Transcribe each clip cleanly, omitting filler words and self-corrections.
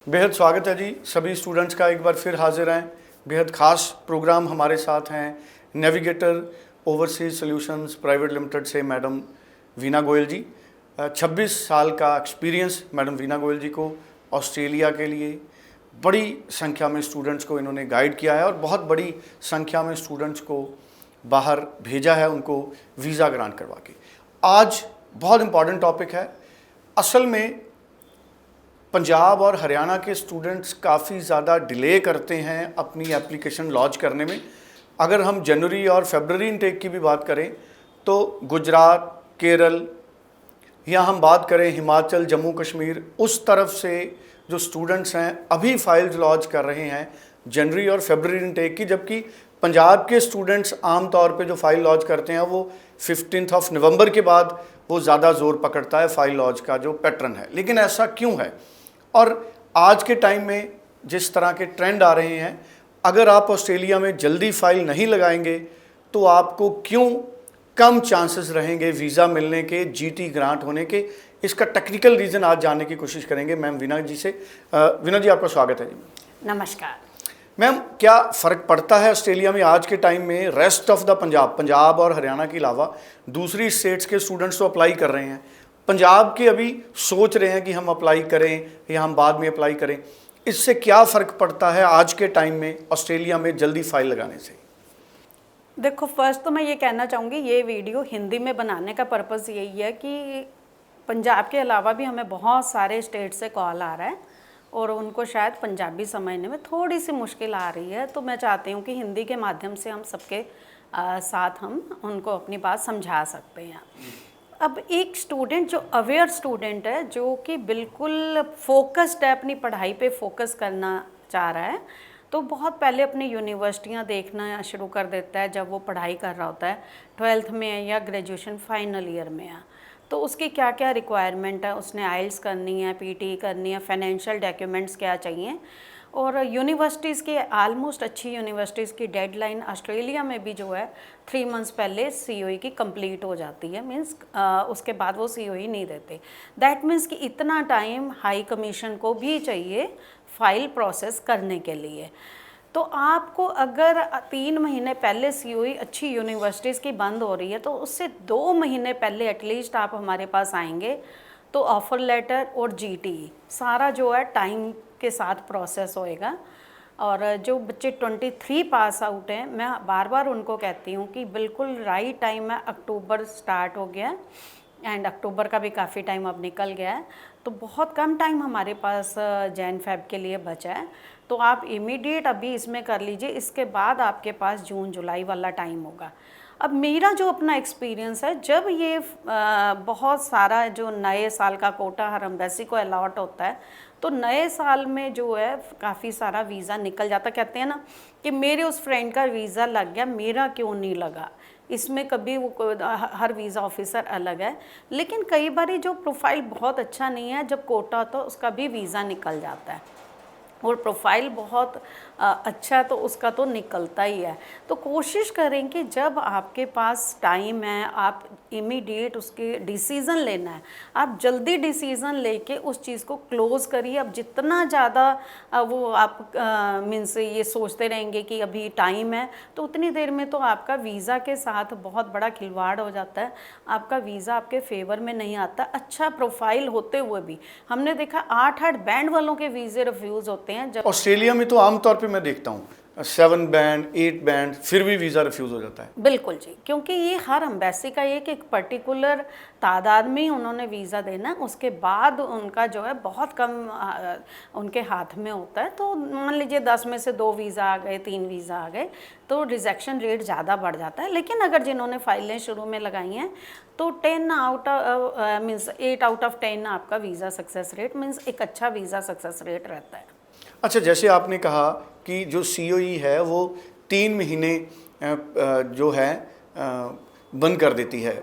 बेहद स्वागत है जी सभी स्टूडेंट्स का। एक बार फिर हाजिर हैं। बेहद ख़ास प्रोग्राम हमारे साथ हैं navigator overseas solutions private limited से मैडम वीना गोयल जी। 26 साल का एक्सपीरियंस मैडम वीना गोयल जी को ऑस्ट्रेलिया के लिए बड़ी संख्या में स्टूडेंट्स को इन्होंने गाइड किया है और बहुत बड़ी संख्या में स्टूडेंट्स को बाहर भेजा है उनको वीज़ा ग्रांट करवा के। आज बहुत इम्पॉर्टेंट टॉपिक है। असल में पंजाब और हरियाणा के स्टूडेंट्स काफ़ी ज़्यादा डिले करते हैं अपनी एप्लीकेशन लॉन्च करने में। अगर हम जनवरी और फरवरी इनटेक की भी बात करें तो गुजरात, केरल या हम बात करें हिमाचल, जम्मू कश्मीर, उस तरफ से जो स्टूडेंट्स हैं अभी फाइल्स लॉन्च कर रहे हैं जनवरी और फरवरी इनटेक की, जबकि पंजाब के स्टूडेंट्स आम तौर पे जो फाइल लॉन्च करते हैं वो 15 नवंबर के बाद वो ज़्यादा ज़ोर पकड़ता है फाइल लॉन्च का जो पैटर्न है। लेकिन ऐसा क्यों है? और आज के टाइम में जिस तरह के ट्रेंड आ रहे हैं, अगर आप ऑस्ट्रेलिया में जल्दी फाइल नहीं लगाएंगे तो आपको क्यों कम चांसेस रहेंगे वीज़ा मिलने के, जीटी ग्रांट होने के, इसका टेक्निकल रीज़न आज जानने की कोशिश करेंगे मैम वीना जी से। वीना जी, आपका स्वागत है जी। नमस्कार मैम, क्या फ़र्क पड़ता है ऑस्ट्रेलिया में आज के टाइम में रेस्ट ऑफ द पंजाब और हरियाणा के अलावा दूसरी स्टेट्स के स्टूडेंट्स तो अप्लाई कर रहे हैं, पंजाब के अभी सोच रहे हैं कि हम अप्लाई करें या हम बाद में अप्लाई करें, इससे क्या फ़र्क पड़ता है आज के टाइम में ऑस्ट्रेलिया में जल्दी फाइल लगाने से? देखो, फर्स्ट तो मैं ये कहना चाहूँगी, ये वीडियो हिंदी में बनाने का पर्पज़ यही है कि पंजाब के अलावा भी हमें बहुत सारे स्टेट से कॉल आ रहा है और उनको शायद पंजाबी समझने में थोड़ी सी मुश्किल आ रही है। तो मैं चाहती हूँ कि हिंदी के माध्यम से हम सबके साथ हम उनको अपनी बात समझा सकते हैं। अब एक स्टूडेंट जो अवेयर स्टूडेंट है, जो कि बिल्कुल फोकस्ड है, अपनी पढ़ाई पे फोकस करना चाह रहा है, तो बहुत पहले अपनी यूनिवर्सिटियाँ देखना शुरू कर देता है जब वो पढ़ाई कर रहा होता है, 12th में है या ग्रेजुएशन फाइनल ईयर में है। तो उसकी क्या क्या रिक्वायरमेंट है, उसने आइल्स करनी है, पीटी करनी है, फाइनेंशियल डॉक्यूमेंट्स क्या चाहिए। और यूनिवर्सिटीज़ की आलमोस्ट अच्छी यूनिवर्सिटीज़ की डेडलाइन ऑस्ट्रेलिया में भी जो है 3 मंथ्स पहले सीओई की कंप्लीट हो जाती है। मींस उसके बाद वो सीओई नहीं देते। दैट मीन्स कि इतना टाइम हाई कमीशन को भी चाहिए फाइल प्रोसेस करने के लिए। तो आपको अगर 3 महीने पहले सीओई अच्छी यूनिवर्सिटीज़ की बंद हो रही है तो उससे 2 महीने पहले एटलीस्ट आप हमारे पास आएंगे तो ऑफ़र लेटर और जीटी सारा जो है टाइम के साथ प्रोसेस होएगा। और जो बच्चे 23 पास आउट हैं, मैं बार बार उनको कहती हूँ कि बिल्कुल राइट टाइम है। अक्टूबर स्टार्ट हो गया एंड अक्टूबर का भी काफ़ी टाइम अब निकल गया है, तो बहुत कम टाइम हमारे पास जैन फेब के लिए बचा है। तो आप इमीडिएट अभी इसमें कर लीजिए, इसके बाद आपके पास जून जुलाई वाला टाइम होगा। अब मेरा जो अपना एक्सपीरियंस है, जब ये बहुत सारा जो नए साल का कोटा हर एम्बेसी को अलॉट होता है तो नए साल में जो है काफ़ी सारा वीज़ा निकल जाता। कहते हैं ना कि मेरे उस फ्रेंड का वीज़ा लग गया, मेरा क्यों नहीं लगा। इसमें कभी वो हर वीज़ा ऑफिसर अलग है, लेकिन कई बार जो प्रोफाइल बहुत अच्छा नहीं है, जब कोटा होता है उसका भी वीज़ा निकल जाता है। और प्रोफाइल बहुत अच्छा है तो उसका तो निकलता ही है। तो कोशिश करें कि जब आपके पास टाइम है, आप इमीडिएट उसके डिसीज़न लेना है, आप जल्दी डिसीज़न लेके उस चीज़ को क्लोज़ करिए। अब जितना ज़्यादा वो आप मीन्स ये सोचते रहेंगे कि अभी टाइम है, तो उतनी देर में तो आपका वीज़ा के साथ बहुत बड़ा खिलवाड़ हो जाता है, आपका वीज़ा आपके फेवर में नहीं आता। अच्छा प्रोफाइल होते हुए भी हमने देखा 8-8 बैंड वालों के वीज़े रिफ्यूज़ होते हैं। जब ऑस्ट्रेलिया में तो आमतौर पे मैं देखता हूँ 7 बैंड 8 बैंड फिर भी वीज़ा रिफ्यूज़ हो जाता है। बिल्कुल जी, क्योंकि ये हर एम्बेसी का एक पर्टिकुलर तादाद में ही उन्होंने वीज़ा देना है, उसके बाद उनका जो है बहुत कम उनके हाथ में होता है। तो मान लीजिए 10 में से 2 वीज़ा आ गए, 3 वीज़ा आ गए, तो रिजेक्शन रेट ज़्यादा बढ़ जाता है। लेकिन अगर जिन्होंने फाइलें शुरू में लगाई हैं तो 10 आउट मीन्स 8 आउट ऑफ 10 आपका वीज़ा सक्सेस रेट मीन्स एक अच्छा वीज़ा सक्सेस रेट रहता है। अच्छा, जैसे आपने कहा कि जो सीओई है वो 3 महीने जो है बंद कर देती है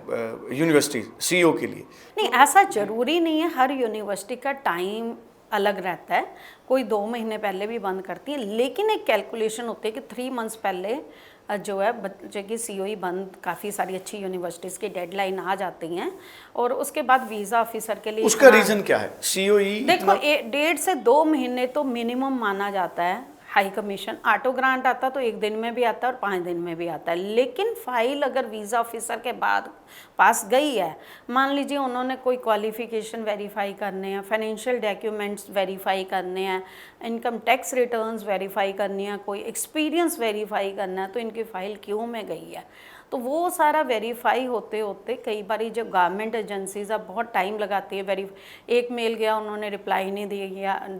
यूनिवर्सिटी सीओ के लिए। नहीं, ऐसा ज़रूरी नहीं है, हर यूनिवर्सिटी का टाइम अलग रहता है। कोई 2 महीने पहले भी बंद करती है, लेकिन एक कैलकुलेशन होती है कि 3 मंथ्स पहले जो है बच्चे की सीओई बंद, काफ़ी सारी अच्छी यूनिवर्सिटीज़ की डेडलाइन आ जाती हैं और उसके बाद वीज़ा ऑफिसर के लिए उसका रीज़न क्या है? सीओई देखो 1.5 से 2 महीने तो मिनिमम माना जाता है। हाई कमीशन ऑटो ग्रांट आता तो 1 दिन में भी आता है और 5 दिन में भी आता है, लेकिन फाइल अगर वीज़ा ऑफिसर के बाद पास गई है, मान लीजिए उन्होंने कोई क्वालिफिकेशन वेरीफाई करने हैं, फाइनेंशियल डॉक्यूमेंट्स वेरीफाई करने हैं, इनकम टैक्स रिटर्न्स वेरीफाई करनी है, कोई एक्सपीरियंस वेरीफाई करना है, तो इनकी फ़ाइल क्यों में गई है। तो वो सारा वेरीफाई होते होते कई बार जो गवर्नमेंट एजेंसीज अब बहुत टाइम लगाती है, एक मेल गया उन्होंने रिप्लाई नहीं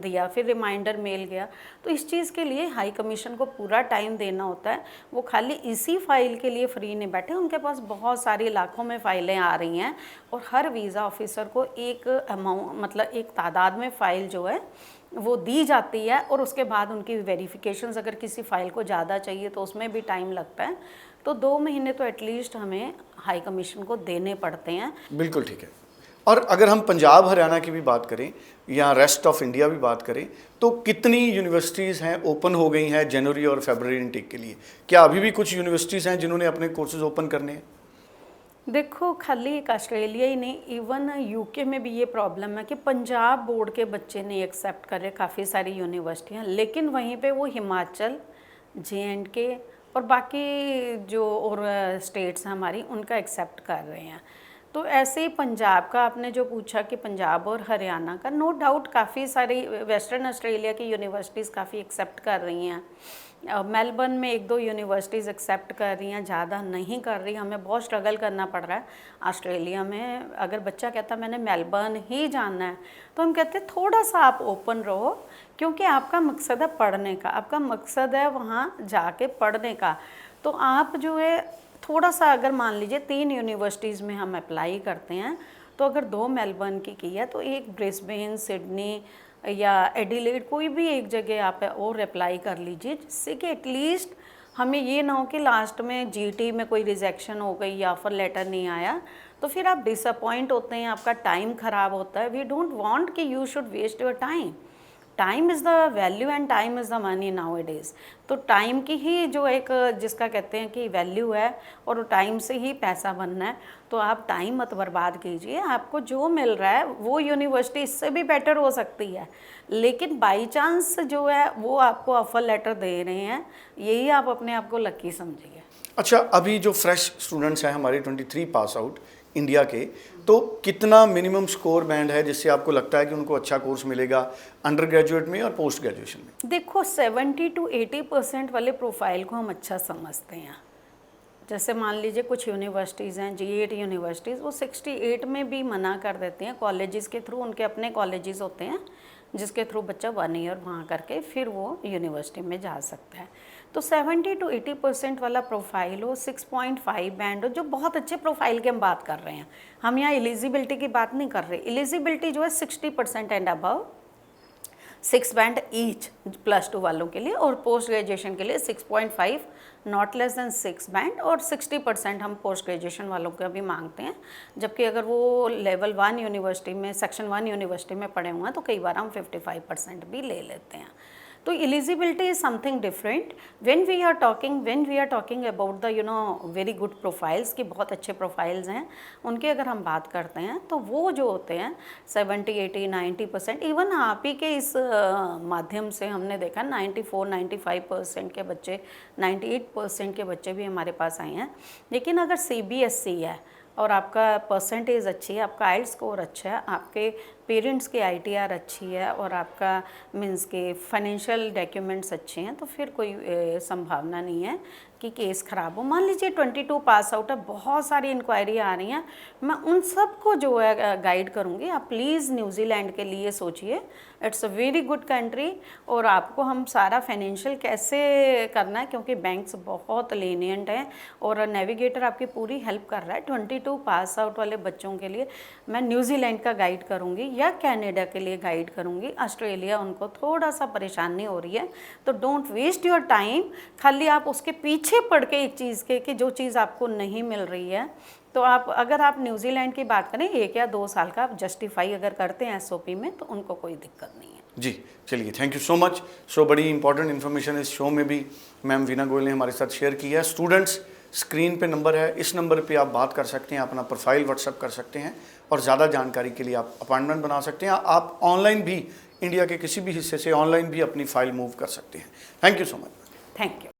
दिया, फिर रिमाइंडर मेल गया, तो इस चीज़ के लिए हाई कमीशन को पूरा टाइम देना होता है। वो खाली इसी फाइल के लिए फ्री नहीं बैठे, उनके पास बहुत सारी लाखों में फ़ाइलें आ रही हैं और हर वीज़ा ऑफिसर को एक अमाउंट, मतलब एक तादाद में फ़ाइल जो है वो दी जाती है और उसके बाद उनकी वेरिफिकेशंस, अगर किसी फ़ाइल को ज़्यादा चाहिए तो उसमें भी टाइम लगता है। तो 2 महीने तो एटलीस्ट हमें हाई कमीशन को देने पड़ते हैं। बिल्कुल ठीक है। और अगर हम पंजाब हरियाणा की भी बात करें या रेस्ट ऑफ इंडिया भी बात करें, तो कितनी यूनिवर्सिटीज़ हैं ओपन हो गई हैं जनवरी और फरवरी इनटेक के लिए? क्या अभी भी कुछ यूनिवर्सिटीज़ हैं जिन्होंने अपने कोर्सेज ओपन करने हैं? देखो खाली एक ऑस्ट्रेलिया ही नहीं, इवन यूके में भी ये प्रॉब्लम है कि पंजाब बोर्ड के बच्चे नहीं एक्सेप्ट कर रहे काफ़ी सारी यूनिवर्सिटियाँ, लेकिन वहीं पे वो हिमाचल, JNK और बाकी जो और स्टेट्स हैं हमारी, उनका एक्सेप्ट कर रहे हैं। तो ऐसे ही पंजाब का आपने जो पूछा कि पंजाब और हरियाणा का, नो डाउट काफ़ी सारी वेस्टर्न ऑस्ट्रेलिया की यूनिवर्सिटीज़ काफ़ी एक्सेप्ट कर रही हैं। मेलबर्न में 1-2 यूनिवर्सिटीज़ एक्सेप्ट कर रही हैं, ज़्यादा नहीं कर रही। हमें बहुत स्ट्रगल करना पड़ रहा है ऑस्ट्रेलिया में। अगर बच्चा कहता है मैंने मेलबर्न ही जाना है, तो हम कहते हैं थोड़ा सा आप ओपन रहो, क्योंकि आपका मकसद है पढ़ने का, आपका मकसद है वहाँ जाके पढ़ने का। तो आप जो है थोड़ा सा, अगर मान लीजिए 3 यूनिवर्सिटीज़ में हम अप्लाई करते हैं, तो अगर 2 मेलबर्न की है तो एक ब्रिस्बेन, सिडनी या एडिलेड, कोई भी एक जगह आप और अप्लाई कर लीजिए, जिससे कि एटलीस्ट हमें ये ना हो कि लास्ट में GT में कोई रिजेक्शन हो गई या ऑफर लेटर नहीं आया, तो फिर आप डिसअपॉइंट होते हैं, आपका टाइम ख़राब होता है। वी डोंट वांट कि you should waste your time. Time is the value and time is the money now it is. तो टाइम की ही जो एक, जिसका कहते हैं कि वैल्यू है, और टाइम से ही पैसा बनना है, तो आप टाइम मत बर्बाद कीजिए। आपको जो मिल रहा है वो यूनिवर्सिटी इससे भी बेटर हो सकती है, लेकिन बाई चांस जो है वो आपको ऑफर लेटर दे रहे हैं, यही आप अपने आप को लकी समझिए। अच्छा, अभी जो फ्रेश स्टूडेंट्स हैं हमारे 23 पास आउट इंडिया के, तो कितना मिनिमम स्कोर बैंड है जिससे आपको लगता है कि उनको अच्छा कोर्स मिलेगा अंडर ग्रेजुएट में और पोस्ट ग्रेजुएशन में? देखो 70 to 80% वाले प्रोफाइल को हम अच्छा समझते हैं। जैसे मान लीजिए कुछ यूनिवर्सिटीज़ हैं, G8 यूनिवर्सिटीज़, वो 68 में भी मना कर देते हैं कॉलेजेस के थ्रू। उनके अपने कॉलेजेस होते हैं जिसके थ्रू बच्चा 1 ईयर वहाँ करके फिर वो यूनिवर्सिटी में जा सकता है। तो 70 to 80% वाला प्रोफाइल हो, 6.5 बैंड हो, जो बहुत अच्छे प्रोफाइल की हम बात कर रहे हैं। हम यहाँ एलिजिबिलिटी की बात नहीं कर रहे। एलिजिबिलिटी जो है 60% एंड अबव, 6 बैंड ईच +2 वालों के लिए, और पोस्ट ग्रेजुएशन के लिए 6.5 नॉट लेस देन 6 बैंड, और 60% हम पोस्ट ग्रेजुएशन वालों का भी मांगते हैं। जबकि अगर वो लेवल 1 यूनिवर्सिटी में, सेक्शन 1 यूनिवर्सिटी में पढ़े हुए हैं, तो कई बार हम 55% भी ले लेते हैं। तो eligibility is something different when we are talking about the very good profiles, की बहुत अच्छे प्रोफाइल्स हैं उनके अगर हम बात करते हैं, तो वो जो होते हैं 70, 80, 90%, इवन आप ही के इस माध्यम से हमने देखा 94, 95% के बच्चे, 98% के बच्चे भी हमारे पास आए हैं। लेकिन अगर CBSE है और आपका परसेंटेज अच्छी है, आपका आइल्स स्कोर अच्छा है, आपके पेरेंट्स की ITR अच्छी है, और आपका मीन्स के फाइनेंशियल डॉक्यूमेंट्स अच्छे हैं, तो फिर कोई संभावना नहीं है कि केस ख़राब हो। मान लीजिए 22 पास आउट है, बहुत सारी इंक्वायरी आ रही हैं, मैं उन सब को जो है गाइड करूँगी। आप प्लीज़ न्यूजीलैंड के लिए सोचिए, it's a very good country, और आपको हम सारा फाइनेंशियल कैसे करना है, क्योंकि बैंक्स बहुत lenient हैं और नेविगेटर आपकी पूरी हेल्प कर रहा है। 22 पास आउट वाले बच्चों के लिए मैं न्यूजीलैंड का गाइड करूँगी या कनाडा के लिए गाइड करूँगी। ऑस्ट्रेलिया उनको थोड़ा सा परेशानी हो रही है, तो डोंट वेस्ट योर टाइम। खाली आप उसके पीछे पड़ के एक चीज़ के कि जो चीज़ आपको नहीं मिल रही है, तो आप, अगर आप न्यूजीलैंड की बात करें 1 या 2 साल का आप जस्टिफाई अगर करते हैं SOP में, तो उनको कोई दिक्कत नहीं है। जी चलिए, थैंक यू सो मच। सो बड़ी इंपॉर्टेंट इन्फॉर्मेशन इस शो में भी मैम वीना गोयल ने हमारे साथ शेयर की है। स्टूडेंट्स, स्क्रीन पे नंबर है, इस नंबर पे आप बात कर सकते हैं, अपना प्रोफाइल व्हाट्सअप कर सकते हैं और ज़्यादा जानकारी के लिए आप अपॉइंटमेंट बना सकते हैं। आप ऑनलाइन भी इंडिया के किसी भी हिस्से से ऑनलाइन भी अपनी फ़ाइल मूव कर सकते हैं। Thank you so much. Thank you.